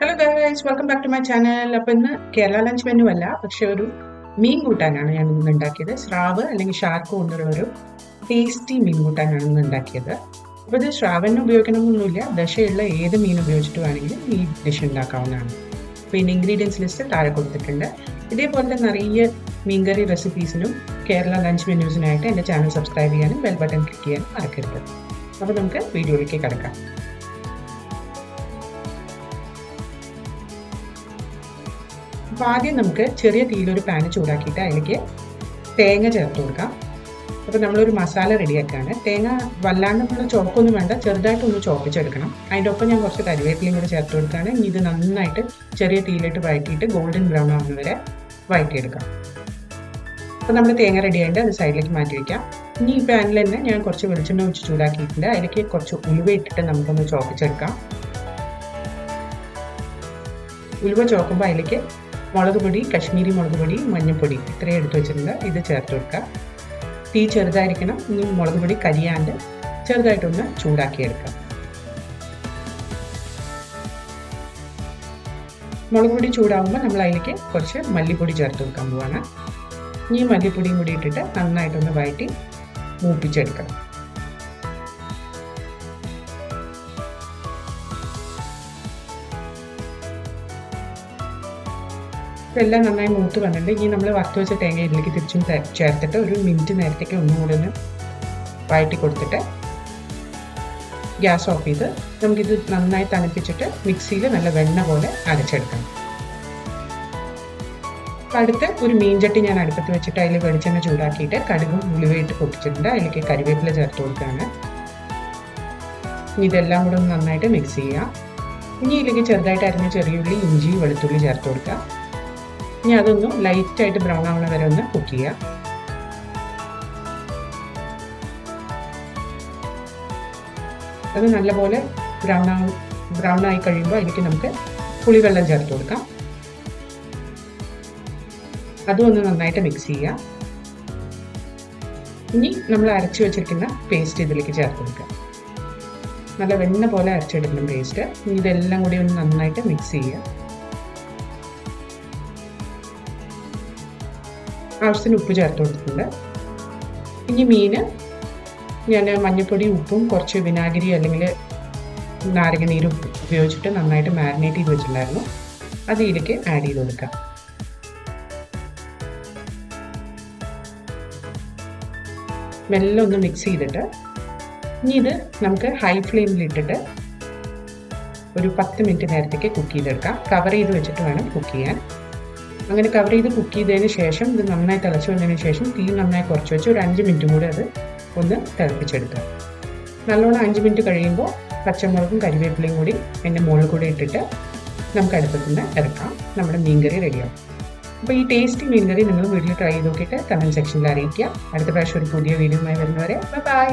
Hello guys, welcome back to my channel. അപ്പോൾ ഇന്ന് Kerala lunch menu അല്ല, പക്ഷെ ഒരു മീൻ കൂട്ടാനാണ് ഞാൻ ഇന്ന് ഉണ്ടാക്കിയത്. സ്രാവ് അല്ലെങ്കിൽ ഷാർക്ക് കൊണ്ടുള്ള ഒരു ടേസ്റ്റി മീൻ കൂട്ടാനാണ് ഇന്ന് ഉണ്ടാക്കിയത്. അപ്പോൾ ഇത് സ്രാവിന് ഉപയോഗിക്കണമെന്നൊന്നുമില്ല, ദശയുള്ള ഏത് മീൻ ഉപയോഗിച്ചിട്ട് വേണമെങ്കിലും ഈ ഡിഷ് ഉണ്ടാക്കാവുന്നതാണ്. പിന്നെ ഇൻഗ്രീഡിയൻസ് ലിസ്റ്റ് താഴെ കൊടുത്തിട്ടുണ്ട്. ഇതേപോലത്തെ നിറയെ മീൻകറി റെസിപ്പീസിനും കേരള ലഞ്ച് മെനൂസിനായിട്ട് എൻ്റെ ചാനൽ സബ്സ്ക്രൈബ് ചെയ്യാനും ബെൽ ബട്ടൺ ക്ലിക്ക് ചെയ്യാനും മറക്കരുത്. അപ്പോൾ നമുക്ക് വീഡിയോയിലേക്ക് കിടക്കാം. അപ്പോൾ ആദ്യം നമുക്ക് ചെറിയ തീയിലൊരു പാന് ചൂടാക്കിയിട്ട് അതിലേക്ക് തേങ്ങ ചേർത്ത് കൊടുക്കാം. അപ്പോൾ നമ്മളൊരു മസാല റെഡിയാക്കുകയാണ്. തേങ്ങ വല്ലാണ്ട് നമ്മൾ ചോപ്പൊന്നും വേണ്ട, ചെറുതായിട്ടൊന്ന് ചോപ്പിച്ചെടുക്കണം. അതിൻ്റെ ഒപ്പം ഞാൻ കുറച്ച് കരിവേപ്പിലയും കൂടി ചേർത്ത് കൊടുക്കുകയാണ്. ഇനി ഇത് നന്നായിട്ട് ചെറിയ തീയിലിട്ട് വഴറ്റിയിട്ട് ഗോൾഡൻ ബ്രൗൺ ആവുന്ന വരെ വഴറ്റിയെടുക്കാം. അപ്പോൾ നമ്മൾ തേങ്ങ റെഡി ആയിട്ട് അത് സൈഡിലേക്ക് മാറ്റി വയ്ക്കാം. ഇനി ഈ പാനിൽ തന്നെ ഞാൻ കുറച്ച് വെളിച്ചെണ്ണ ഒഴിച്ച് ചൂടാക്കിയിട്ടുണ്ട്. അതിലേക്ക് കുറച്ച് ഉലുവ ഇട്ടിട്ട് നമുക്കൊന്ന് ചോപ്പിച്ചെടുക്കാം. ഉലുവ ചോക്കുമ്പോൾ അതിലേക്ക് മുളക് പൊടി, കശ്മീരി മുളക് പൊടി, മഞ്ഞൾപ്പൊടി ഇത്രയും എടുത്ത് വെച്ചിട്ടുണ്ട്. ഇത് ചേർത്ത് കൊടുക്കുക. തീ ചെറുതായിരിക്കണം. ഇനി മുളക് പൊടി കരിയാണ്ട് ചെറുതായിട്ടൊന്ന് ചൂടാക്കിയെടുക്കാം. മുളക് പൊടി ചൂടാകുമ്പോൾ നമ്മൾ അതിലേക്ക് കുറച്ച് മല്ലിപ്പൊടി ചേർത്ത് കൊടുക്കാൻ പോവാണ്. ഇനി മല്ലിപ്പൊടിയും കൂടി ഇട്ടിട്ട് നന്നായിട്ടൊന്ന് വഴറ്റി മൂപ്പിച്ചെടുക്കണം. എല്ലാം നന്നായി മൂത്ത് വന്നിട്ടുണ്ട്. ഇനി നമ്മൾ വറുത്ത് വെച്ച തേങ്ങ ഇതിലേക്ക് തിരിച്ചും ചേർത്തിട്ട് ഒരു മിനിറ്റ് നേരത്തേക്ക് ഒന്നും കൂടെ ഒന്ന് വഴറ്റി കൊടുത്തിട്ട് ഗ്യാസ് ഓഫ് ചെയ്ത് നമുക്കിത് നന്നായി തണുപ്പിച്ചിട്ട് മിക്സിയിൽ നല്ല വെണ്ണ പോലെ അരച്ചെടുക്കണം. അടുത്ത് ഒരു മീൻചട്ടി ഞാൻ അടുപ്പത്ത് വെച്ചിട്ട് അതിൽ വെളിച്ചെണ്ണ ചൂടാക്കിയിട്ട് കടുകും ഉലുവയിട്ട് പൊട്ടിച്ചിട്ടുണ്ട്. അതിലേക്ക് കരിവേപ്പില ചേർത്ത് കൊടുക്കുകയാണ്. ഇതെല്ലാം കൂടെ ഒന്ന് നന്നായിട്ട് മിക്സ് ചെയ്യുക. ഇനി ഇതിലേക്ക് ചെറുതായിട്ട് അരിഞ്ഞ ചെറിയുള്ളി, ഇഞ്ചി, വെളുത്തുള്ളി ചേർത്ത് കൊടുക്കുക. ഇനി അതൊന്ന് ലൈറ്റായിട്ട് ബ്രൗൺ ആവുന്ന വരെ ഒന്ന് കുക്ക് ചെയ്യുക. അത് നല്ലപോലെ ബ്രൗൺ ആയി കഴിയുമ്പോൾ അതിലേക്ക് നമുക്ക് പുളിവെള്ളം ചേർത്ത് കൊടുക്കാം. അതും ഒന്ന് നന്നായിട്ട് മിക്സ് ചെയ്യുക. ഇനി നമ്മൾ അരച്ചു വെച്ചിരിക്കുന്ന പേസ്റ്റ് ഇതിലേക്ക് ചേർത്ത് കൊടുക്കുക. നല്ല വെണ്ണ പോലെ അരച്ചെടുക്കണം പേസ്റ്റ്. ഇനി ഇതെല്ലാം കൂടി ഒന്ന് നന്നായിട്ട് മിക്സ് ചെയ്യുക. ആവശ്യത്തിന് ഉപ്പ് ചേർത്ത് കൊടുത്തിട്ടുണ്ട്. ഇനി മീൻ ഞാൻ മഞ്ഞൾപ്പൊടി, ഉപ്പും കുറച്ച് വിനാഗിരി അല്ലെങ്കിൽ നാരങ്ങ നീരും ഉപയോഗിച്ചിട്ട് നന്നായിട്ട് മാരിനേറ്റ് ചെയ്ത് വെച്ചിട്ടുണ്ടായിരുന്നു. അത് ഇതിലേക്ക് ആഡ് ചെയ്ത് കൊടുക്കാം. മെല്ലെ ഒന്ന് മിക്സ് ചെയ്തിട്ട് ഇനി ഇത് നമുക്ക് ഹൈ ഫ്ലെയിമിൽ ഇട്ടിട്ട് ഒരു 10 മിനിറ്റ് നേരത്തേക്ക് കുക്ക് ചെയ്തെടുക്കാം. കവർ ചെയ്ത് വെച്ചിട്ട് വേണം കുക്ക് ചെയ്യാൻ. അങ്ങനെ കവർ ചെയ്ത് കുക്ക് ചെയ്തതിന് ശേഷം ഇത് നന്നായി തിളച്ച് വന്നതിന് ശേഷം തീ നന്നായി കുറച്ച് വെച്ച് ഒരു 5 മിനിറ്റും കൂടി അത് ഒന്ന് തിളപ്പിച്ചെടുക്കുക. നല്ലോണം 5 മിനിറ്റ് കഴിയുമ്പോൾ പച്ചമുളകും കരിവേപ്പിലയും കൂടി അതിൻ്റെ മുകളിൽ കൂടി ഇട്ടിട്ട് നമുക്ക് അടുപ്പത്തിൽ നിന്ന് ഇറക്കാം. നമ്മുടെ മീൻകറി റെഡിയാവും. അപ്പോൾ ഈ ടേസ്റ്റി മീൻകറി നിങ്ങൾ വീട്ടിൽ ട്രൈ ചെയ്ത് നോക്കിയിട്ട് കമൻറ്റ് സെക്ഷനിൽ അറിയിക്കുക. അടുത്ത പ്രാവശ്യം ഒരു പുതിയ വീഡിയോയുമായി വരുന്നവരെ ബൈ.